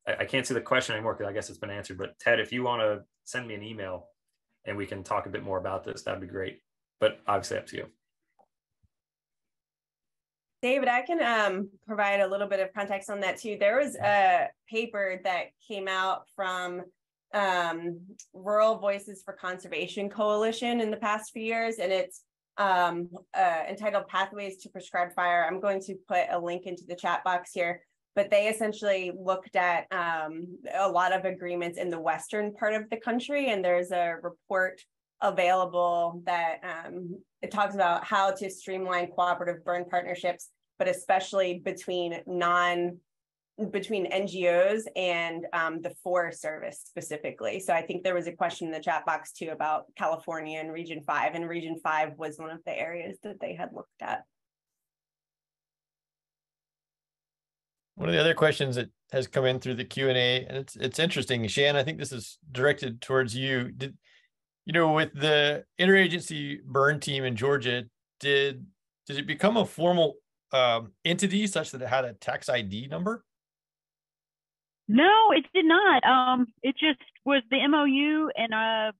S3: I can't see the question anymore because I guess it's been answered. But Ted, if you want to send me an email and we can talk a bit more about this, that'd be great. But obviously up to you.
S2: David, I can provide a little bit of context on that too. There was a paper that came out from Rural Voices for Conservation Coalition in the past few years, and it's entitled Pathways to Prescribed Fire. I'm going to put a link into the chat box here, but they essentially looked at a lot of agreements in the western part of the country, and there's a report available that it talks about how to streamline cooperative burn partnerships, but especially between NGOs and the Forest Service specifically. So I think there was a question in the chat box too about California and Region 5, and Region 5 was one of the areas that they had looked at.
S1: One of the other questions that has come in through the Q&A, and it's interesting, Shan, I think this is directed towards you. With the interagency burn team in Georgia, did it become a formal entity such that it had a tax ID number?
S4: No, it did not. It just was the MOU and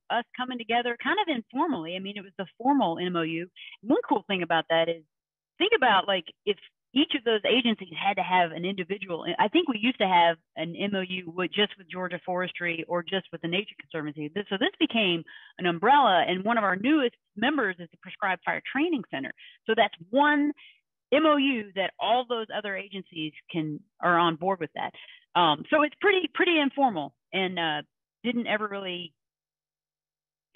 S4: us coming together kind of informally. I mean, it was the formal MOU. One cool thing about that is, think about like if each of those agencies had to have an individual. I think we used to have an MOU just with Georgia Forestry or just with the Nature Conservancy. So this became an umbrella, and one of our newest members is the Prescribed Fire Training Center. So that's one MOU that all those other agencies are on board with that. So it's pretty informal, and didn't ever really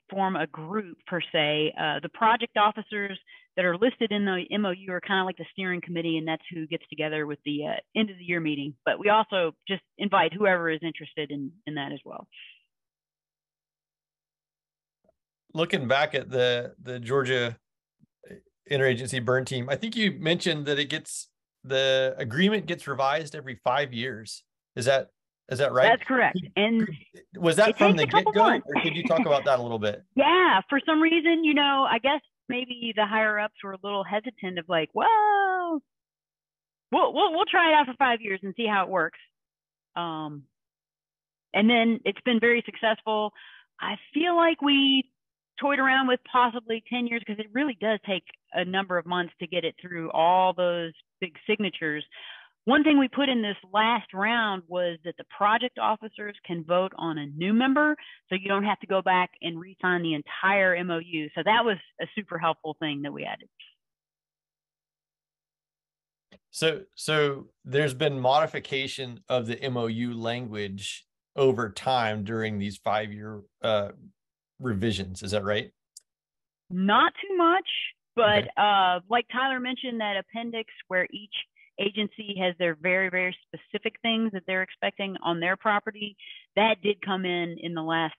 S4: form a group per se. The project officers that are listed in the MOU are kind of like the steering committee, and that's who gets together with the end of the year meeting. But we also just invite whoever is interested in that as well.
S1: Looking back at the Georgia interagency burn team, I think you mentioned that the agreement gets revised every 5 years. Is that right? That's
S4: correct. And
S1: was that from the get-go, or could you talk about that a little bit?
S4: Yeah, for some reason, I guess maybe the higher ups were a little hesitant of like, well, we'll try it out for 5 years and see how it works. And then it's been very successful. I feel like we toyed around with possibly 10 years because it really does take a number of months to get it through all those big signatures. One thing we put in this last round was that the project officers can vote on a new member, so you don't have to go back and re-sign the entire MOU. So that was a super helpful thing that we added.
S1: So there's been modification of the MOU language over time during these 5-year revisions. Is that right?
S4: Not too much, but
S1: okay.
S4: Like Tyler mentioned, that appendix where each agency has their very, very specific things that they're expecting on their property, that did come in the last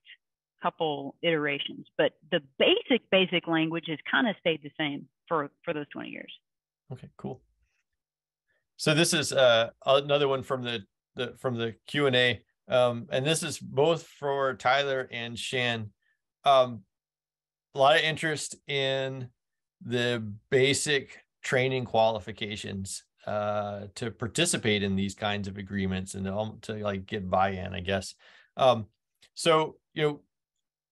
S4: couple iterations. But the basic language has kind of stayed the same for those 20 years.
S1: Okay, cool. So this is another one from the Q&A, and this is both for Tyler and Shan. A lot of interest in the basic training qualifications to participate in these kinds of agreements and to like get buy-in, I guess. So,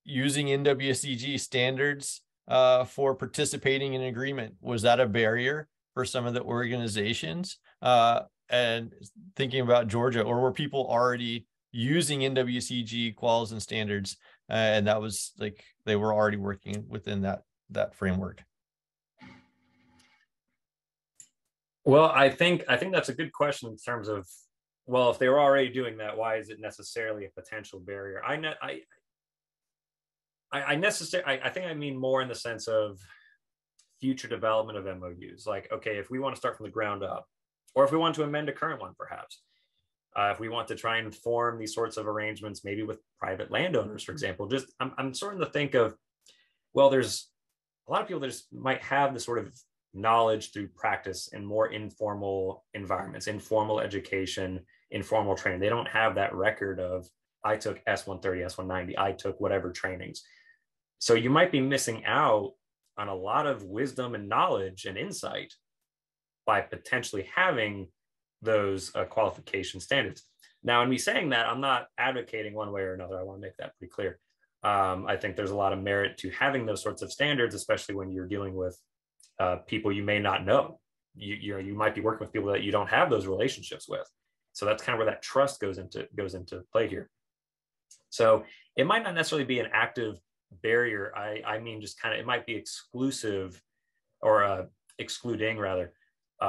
S1: using NWCG standards for participating in an agreement, was that a barrier for some of the organizations? And thinking about Georgia, or were people already using NWCG quals and standards, and that was like they were already working within that framework?
S3: Well, I think that's a good question in terms of, well, if they were already doing that, why is it necessarily a potential barrier? I think I mean more in the sense of future development of MOUs. Like, okay, if we want to start from the ground up, or if we want to amend a current one, perhaps, if we want to try and form these sorts of arrangements, maybe with private landowners, for example, just I'm starting to think of, well, there's a lot of people that just might have this sort of knowledge through practice in more informal environments, informal education, informal training. They don't have that record of, I took S130, S190, I took whatever trainings. So you might be missing out on a lot of wisdom and knowledge and insight by potentially having those qualification standards. Now, in me saying that, I'm not advocating one way or another. I want to make that pretty clear. I think there's a lot of merit to having those sorts of standards, especially when you're dealing with people you may not know. You might be working with people that you don't have those relationships with. So that's kind of where that trust goes into play here. So it might not necessarily be an active barrier. I mean, just kind of, it might be exclusive or excluding rather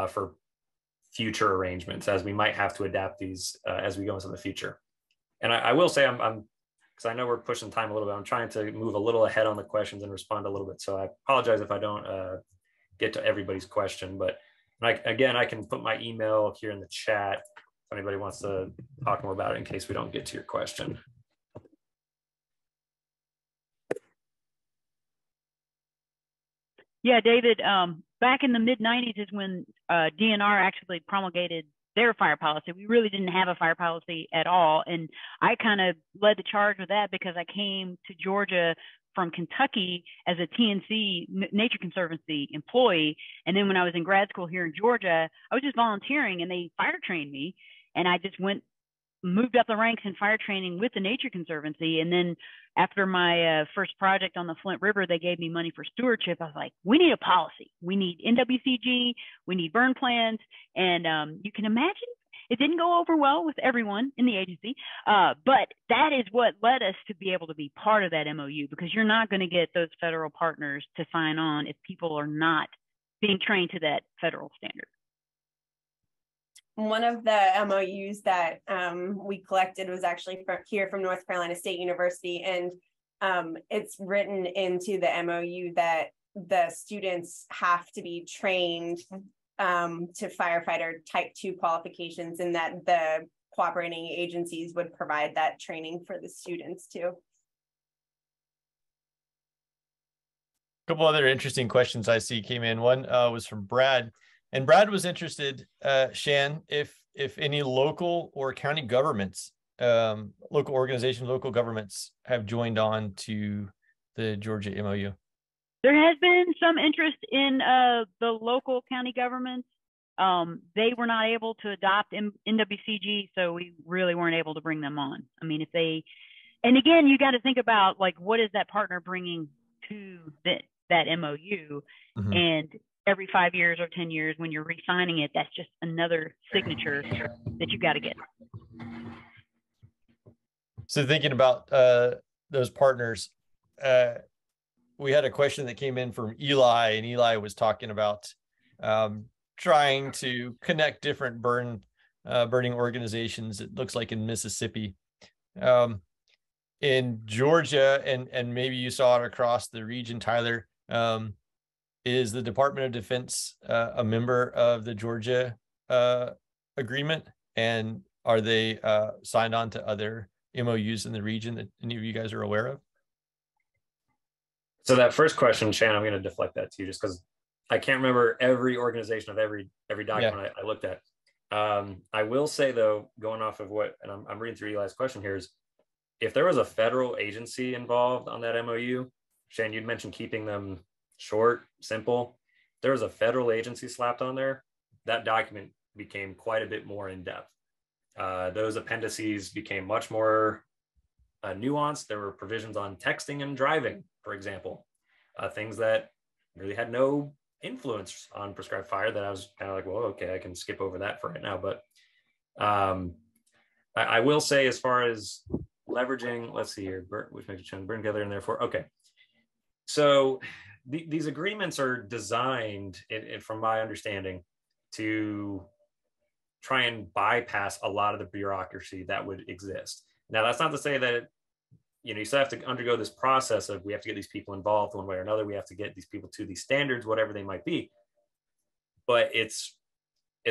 S3: for future arrangements, as we might have to adapt these as we go into the future. And I will say I'm because I know we're pushing time a little bit, I'm trying to move a little ahead on the questions and respond a little bit. So I apologize if I don't get to everybody's question, but again, I can put my email here in the chat if anybody wants to talk more about it in case we don't get to your question.
S4: Yeah, David, back in the mid-90s is when DNR actually promulgated their fire policy. We really didn't have a fire policy at all. And I kind of led the charge with that because I came to Georgia from Kentucky as a TNC, Nature Conservancy employee. And then when I was in grad school here in Georgia, I was just volunteering and they fire trained me. And I just moved up the ranks in fire training with the Nature Conservancy. And then after my first project on the Flint River, they gave me money for stewardship. I was like, we need a policy. We need NWCG. We need burn plans. And you can imagine it didn't go over well with everyone in the agency. But that is what led us to be able to be part of that MOU, because you're not going to get those federal partners to sign on if people are not being trained to that federal standard.
S2: One of the MOUs that we collected was actually from North Carolina State University, and it's written into the MOU that the students have to be trained to firefighter type 2 qualifications, and that the cooperating agencies would provide that training for the students too.
S1: A couple other interesting questions I see came in. One was from Brad. And Brad was interested, Shan, if any local or county governments, local organizations, local governments have joined on to the Georgia MOU.
S4: There has been some interest in the local county governments. They were not able to adopt NWCG, so we really weren't able to bring them on. I mean, and again, you got to think about, like, what is that partner bringing to that MOU? Mm-hmm. And every 5 years or 10 years, when you're re-signing it, that's just another signature that you got to get.
S1: So thinking about those partners, we had a question that came in from Eli, and Eli was talking about trying to connect different burning organizations. It looks like in Mississippi, in Georgia, and maybe you saw it across the region, Tyler. Is the Department of Defense a member of the Georgia agreement? And are they signed on to other MOUs in the region that any of you guys are aware of?
S3: So that first question, Shan, I'm going to deflect that to you just because I can't remember every organization of every document I looked at. I will say, though, going off of what, and I'm reading through Eli's question here, is if there was a federal agency involved on that MOU, Shan, you'd mentioned keeping them short, simple. There was a federal agency slapped on there, that document became quite a bit more in depth. Those appendices became much more nuanced. There were provisions on texting and driving, for example, things that really had no influence on prescribed fire that I was kind of like, well, okay, I can skip over that for right now. But I will say, as far as leveraging, let's see here, which makes it burn together and therefore, okay. So these agreements are designed, from my understanding, to try and bypass a lot of the bureaucracy that would exist. Now, that's not to say that, you still have to undergo this process of, we have to get these people involved one way or another. We have to get these people to these standards, whatever they might be. But it's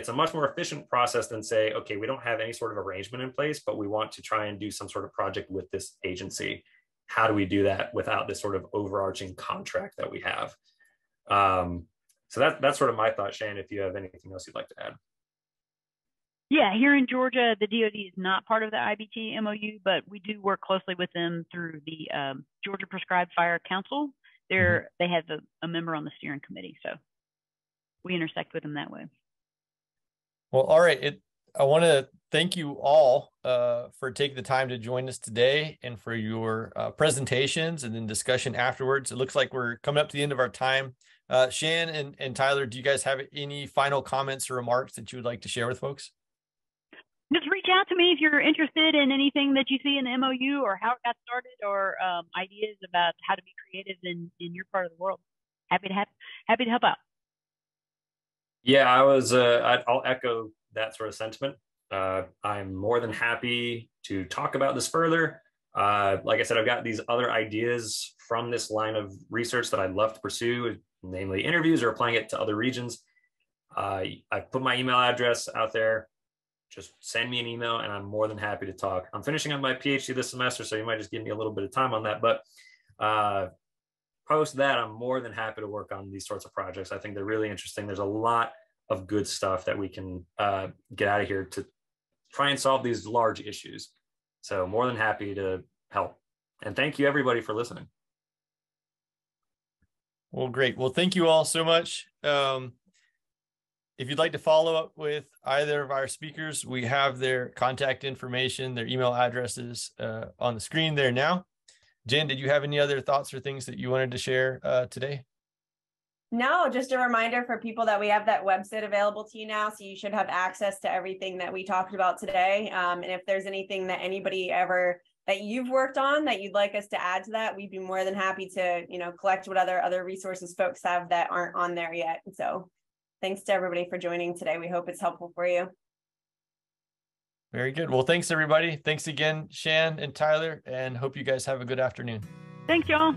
S3: a much more efficient process than say, okay, we don't have any sort of arrangement in place, but we want to try and do some sort of project with this agency. How do we do that without this sort of overarching contract that we have? So that's sort of my thought, Shan, if you have anything else you'd like to add.
S4: Yeah, here in Georgia, the DoD is not part of the IBT MOU, but we do work closely with them through the Georgia Prescribed Fire Council. They have a member on the steering committee, so we intersect with them that way.
S1: Well, all right. I want to thank you all for taking the time to join us today and for your presentations and then discussion afterwards. It looks like we're coming up to the end of our time. Shan and Tyler, do you guys have any final comments or remarks that you would like to share with folks?
S4: Just reach out to me if you're interested in anything that you see in the MOU or how it got started, or ideas about how to be creative in your part of the world. Happy to help out.
S3: Yeah, I'll echo that sort of sentiment. I'm more than happy to talk about this further. Like I said, I've got these other ideas from this line of research that I'd love to pursue, namely interviews or applying it to other regions. I've put my email address out there. Just send me an email and I'm more than happy to talk. I'm finishing up my PhD this semester, so you might just give me a little bit of time on that. But post that, I'm more than happy to work on these sorts of projects. I think they're really interesting. There's a lot of good stuff that we can get out of here to try and solve these large issues. So more than happy to help. And thank you everybody for listening.
S1: Well, great. Well, thank you all so much. If you'd like to follow up with either of our speakers, we have their contact information, their email addresses on the screen there now. Jen, did you have any other thoughts or things that you wanted to share today?
S2: No, just a reminder for people that we have that website available to you now. So you should have access to everything that we talked about today. And if there's anything that anybody that you've worked on that you'd like us to add to that, we'd be more than happy to, collect what other resources folks have that aren't on there yet. So thanks to everybody for joining today. We hope it's helpful for you.
S1: Very good. Well, thanks everybody. Thanks again, Shan and Tyler, and hope you guys have a good afternoon.
S4: Thanks, y'all.